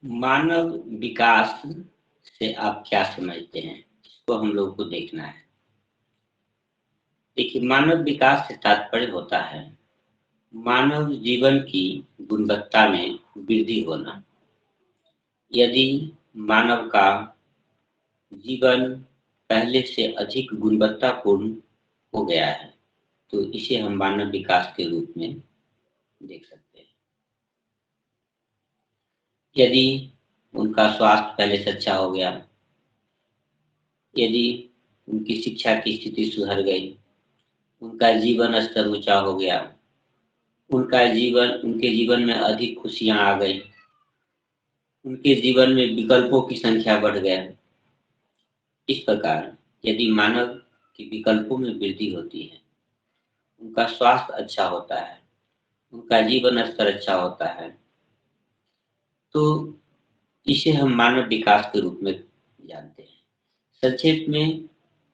मानव विकास से आप क्या समझते हैं, इसको हम लोग को देखना है। देखिए, मानव विकास से तात्पर्य होता है मानव जीवन की गुणवत्ता में वृद्धि होना। यदि मानव का जीवन पहले से अधिक गुणवत्तापूर्ण हो गया है, तो इसे हम मानव विकास के रूप में देख सकते हैं। यदि उनका स्वास्थ्य पहले से अच्छा हो गया, यदि उनकी शिक्षा की स्थिति सुधर गई, उनका जीवन स्तर ऊंचा हो गया, उनके जीवन में अधिक खुशियां आ गई, उनके जीवन में विकल्पों की संख्या बढ़ गया। इस प्रकार यदि मानव के विकल्पों में वृद्धि होती है, उनका स्वास्थ्य अच्छा होता है, उनका जीवन स्तर अच्छा होता है, तो इसे हम मानव विकास के रूप में जानते हैं। संक्षेप में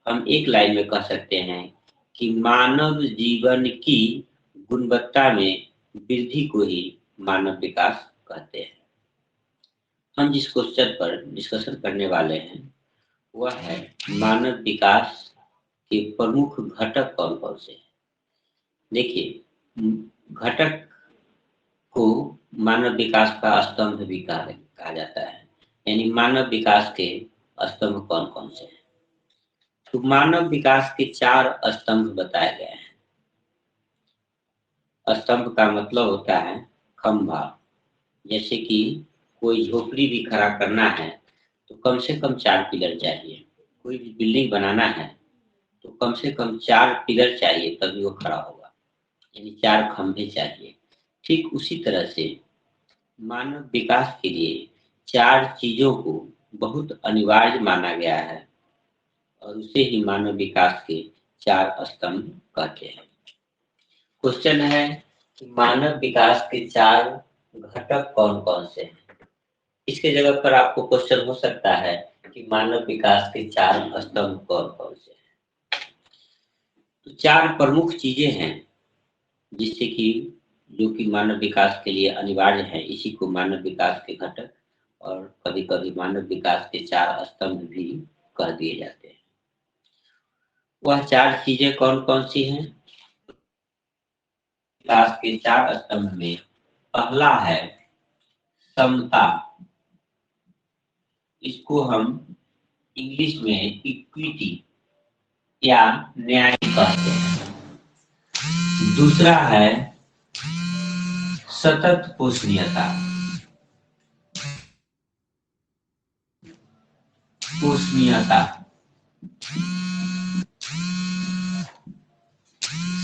हम एक लाइन में कह सकते हैं कि मानव जीवन की गुणवत्ता में वृद्धि को ही मानव विकास कहते हैं। हम जिस क्वेश्चन पर डिस्कशन करने वाले हैं वह है मानव विकास के प्रमुख घटक कौन कौन से हैं। देखिए, घटक को मानव विकास का स्तंभ भी कहा जाता है, यानी मानव विकास के स्तंभ कौन कौन से हैं। तो मानव विकास के 4 स्तंभ बताए गए हैं। स्तंभ का मतलब होता है खंभा। जैसे कि कोई झोपड़ी भी खड़ा करना है तो कम से कम 4 पिलर चाहिए। कोई भी बिल्डिंग बनाना है तो कम से कम 4 पिलर चाहिए, तभी वो खड़ा होगा, यानी 4 खंभे चाहिए। ठीक उसी तरह से मानव विकास के लिए 4 चीजों को बहुत अनिवार्य माना गया है और उसे ही मानव विकास के 4 स्तंभ कहते हैं। क्वेश्चन है कि मानव विकास के 4 घटक कौन कौन से हैं। इसके जगह पर आपको क्वेश्चन हो सकता है कि मानव विकास के 4 स्तंभ कौन कौन से हैं। तो 4 प्रमुख चीजें हैं जिससे कि जो कि मानव विकास के लिए अनिवार्य है, इसी को मानव विकास के घटक और कभी कभी मानव विकास के 4 स्तंभ भी कह दिए जाते हैं। वह 4 चीजें कौन कौन सी हैं। विकास के 4 स्तंभ में पहला है समता। इसको हम इंग्लिश में इक्विटी या न्याय कहते हैं। दूसरा है सतत पोषणीयता।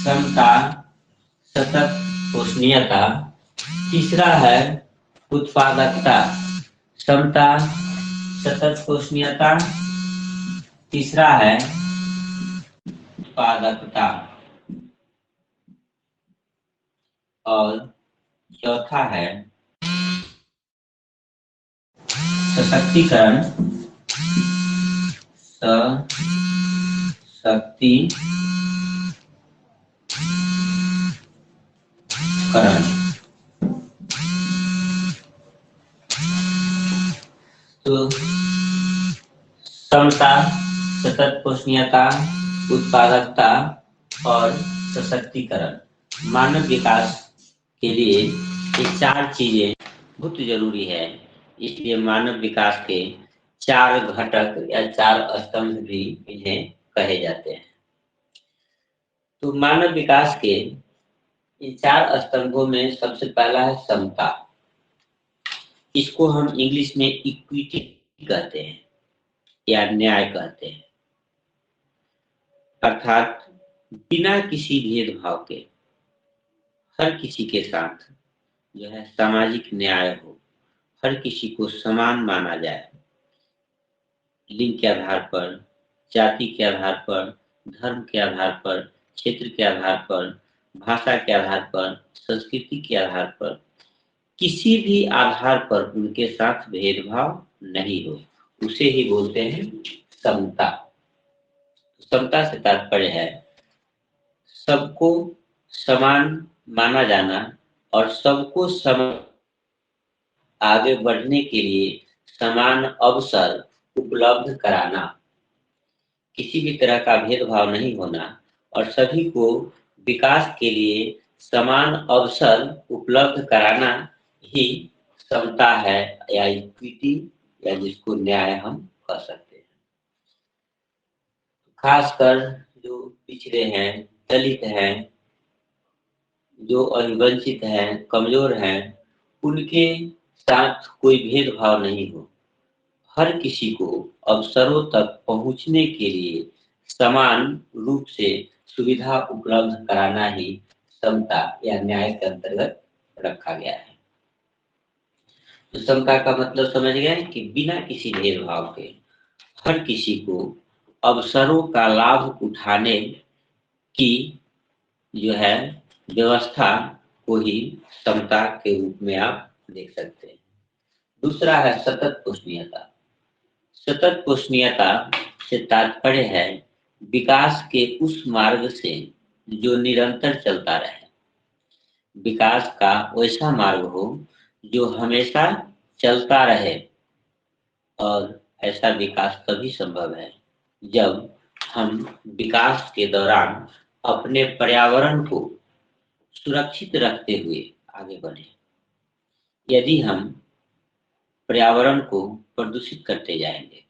समता, सतत पोषणीयता। तीसरा है उत्पादकता। समता, सतत पोषणीयता। तीसरा है उत्पादकता और चौथा है सशक्तिकरण। तो समता, सतत पोषणीयता, उत्पादकता और सशक्तिकरण मानव विकास के लिए ये 4 चीजें बहुत जरूरी है। इसलिए मानव विकास के 4 घटक या 4 स्तंभ भी इन्हें कहे जाते हैं। तो मानव विकास के इन 4 स्तंभों में सबसे पहला है समता। इसको हम इंग्लिश में इक्विटी कहते हैं या न्याय कहते हैं। अर्थात बिना किसी भेदभाव के हर किसी के साथ जो है सामाजिक न्याय हो, हर किसी को समान माना जाए। लिंग के आधार पर, जाति के आधार पर, धर्म के आधार पर, क्षेत्र के आधार पर, भाषा के आधार पर, संस्कृति के आधार पर, किसी भी आधार पर उनके साथ भेदभाव नहीं हो, उसे ही बोलते हैं समता। समता से तात्पर्य है सबको समान माना जाना और सबको समान आगे बढ़ने के लिए समान अवसर उपलब्ध कराना, किसी भी तरह का भेदभाव नहीं होना और सभी को विकास के लिए समान अवसर उपलब्ध कराना ही समता है या इक्विटी या जिसको न्याय हम कह सकते हैं। खासकर जो पिछड़े हैं, दलित हैं, जो अभिवंचित हैं, कमजोर हैं, उनके साथ कोई भेदभाव नहीं हो। हर किसी को अवसरों तक पहुंचने के लिए समान रूप से सुविधा उपलब्ध कराना ही समता या न्याय के अंतर्गत रखा गया है। तो समता का मतलब समझ गए कि बिना किसी भेदभाव के हर किसी को अवसरों का लाभ उठाने की जो है व्यवस्था को ही समता के रूप में आप देख सकते हैं। दूसरा है सतत पोषणीयता। सतत पोषणीयता से तात्पर्य है विकास के उस मार्ग से जो निरंतर चलता रहे। विकास का वैसा मार्ग हो जो हमेशा चलता रहे, और ऐसा विकास तभी संभव है जब हम विकास के दौरान अपने पर्यावरण को सुरक्षित रखते हुए आगे बढ़े। यदि हम पर्यावरण को प्रदूषित करते जाएंगे,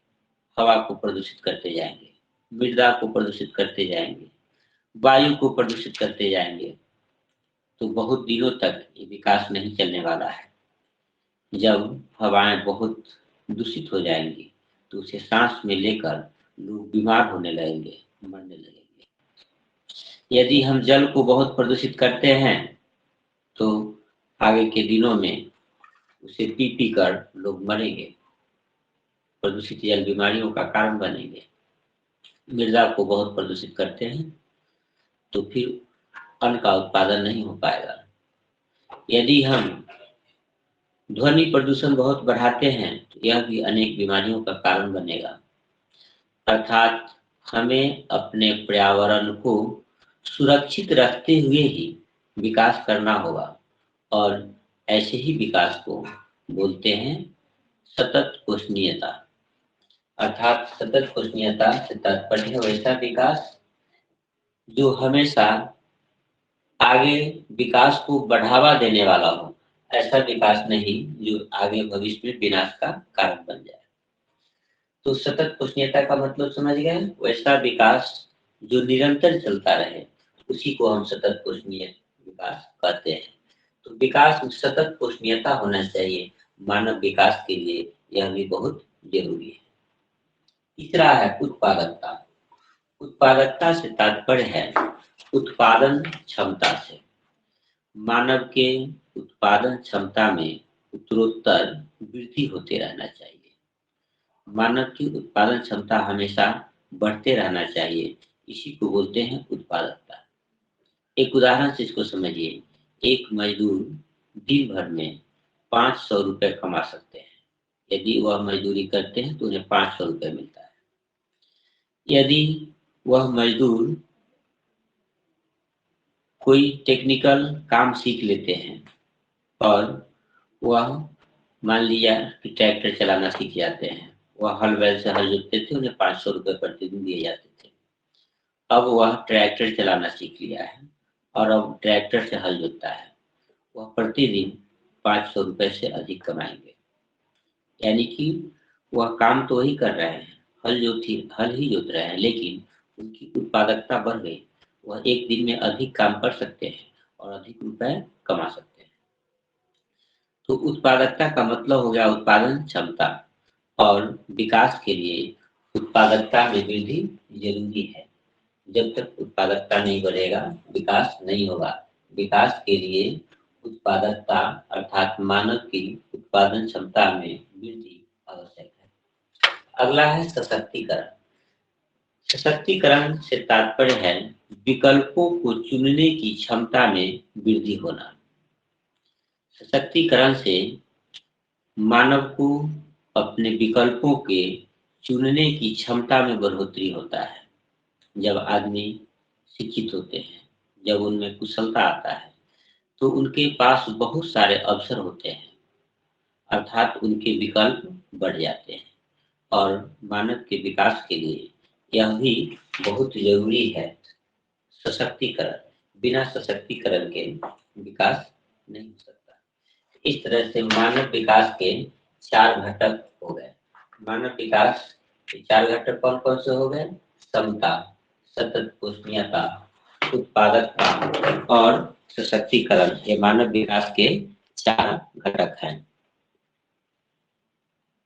हवा को प्रदूषित करते जाएंगे, मृदा को प्रदूषित करते जाएंगे, वायु को प्रदूषित करते जाएंगे, तो बहुत दिनों तक ये विकास नहीं चलने वाला है। जब हवाएं बहुत दूषित हो जाएंगी तो उसे सांस में लेकर लोग बीमार होने लगेंगे, मरने लगेंगे। यदि हम जल को बहुत प्रदूषित करते हैं तो आगे के दिनों में उसे पी पी कर लोग मरेंगे, प्रदूषित जल बीमारियों का कारण बनेंगे। मृदा को बहुत प्रदूषित करते हैं तो फिर अन्न का उत्पादन नहीं हो पाएगा। यदि हम ध्वनि प्रदूषण बहुत बढ़ाते हैं तो यह भी अनेक बीमारियों का कारण बनेगा। अर्थात हमें अपने पर्यावरण को सुरक्षित रखते हुए ही विकास करना होगा, और ऐसे ही विकास को बोलते हैं सतत पोषणीयता। अर्थात सतत पोषणीयता से तात्पर्य है वैसा विकास जो हमेशा आगे विकास को बढ़ावा देने वाला हो, ऐसा विकास नहीं जो आगे भविष्य में विनाश का कारण बन जाए। तो सतत पोषणीयता का मतलब समझ गए, वैसा विकास जो निरंतर चलता रहे उसी को हम सतत पोषणीय विकास कहते हैं। तो विकास में सतत पोषणीयता होना चाहिए, मानव विकास के लिए यह भी बहुत जरूरी है। तीसरा है उत्पादकता। उत्पादकता से तात्पर्य है उत्पादन क्षमता से। मानव के उत्पादन क्षमता में उत्तरोत्तर वृद्धि होते रहना चाहिए। मानव की उत्पादन क्षमता हमेशा बढ़ते रहना चाहिए, इसी को बोलते हैं उत्पादकता। एक उदाहरण से इसको समझिए। एक मजदूर दिन भर में 500 रुपए कमा सकते हैं। यदि वह मजदूरी करते हैं तो उन्हें 500 रुपए मिलता है। यदि वह मजदूर कोई टेक्निकल काम सीख लेते हैं और वह मान लिया कि ट्रैक्टर चलाना सीख जाते हैं, वह हल बैल से हल जोतते थे, उन्हें 500 रुपए प्रतिदिन दिए जाते थे। अब वह ट्रैक्टर चलाना सीख लिया है और अब ट्रैक्टर से हल जोतता है, वह प्रतिदिन 500 रुपए से अधिक कमाएंगे। यानी कि वह काम तो वही कर रहे हैं, हल ही जोत रहे हैं, लेकिन उनकी उत्पादकता बढ़ गई। वह एक दिन में अधिक काम कर सकते हैं और अधिक रुपए कमा सकते हैं। तो उत्पादकता का मतलब हो गया उत्पादन क्षमता, और विकास के लिए उत्पादकता में वृद्धि जरूरी है। जब तक उत्पादकता नहीं बढ़ेगा विकास नहीं होगा। विकास के लिए उत्पादकता अर्थात मानव की उत्पादन क्षमता में वृद्धि आवश्यक है। अगला है सशक्तिकरण। सशक्तिकरण से तात्पर्य है विकल्पों को चुनने की क्षमता में वृद्धि होना। सशक्तिकरण से मानव को अपने विकल्पों के चुनने की क्षमता में बढ़ोतरी होता है। जब आदमी शिक्षित होते हैं, जब उनमें कुशलता आता है, तो उनके पास बहुत सारे अवसर होते हैं। अर्थात उनके विकल्प बढ़ जाते हैं। और मानव के विकास के लिए यह भी बहुत जरूरी है सशक्तिकरण। बिना सशक्तिकरण के विकास नहीं हो सकता। इस तरह से मानव विकास के 4 घटक हो गए। मानव विकास के 4 घटक कौन कौन से हो गए? समता, सतत पोषणीयता, उत्पादकता और सशक्तिकरण। ये मानव विकास के 4 घटक हैं।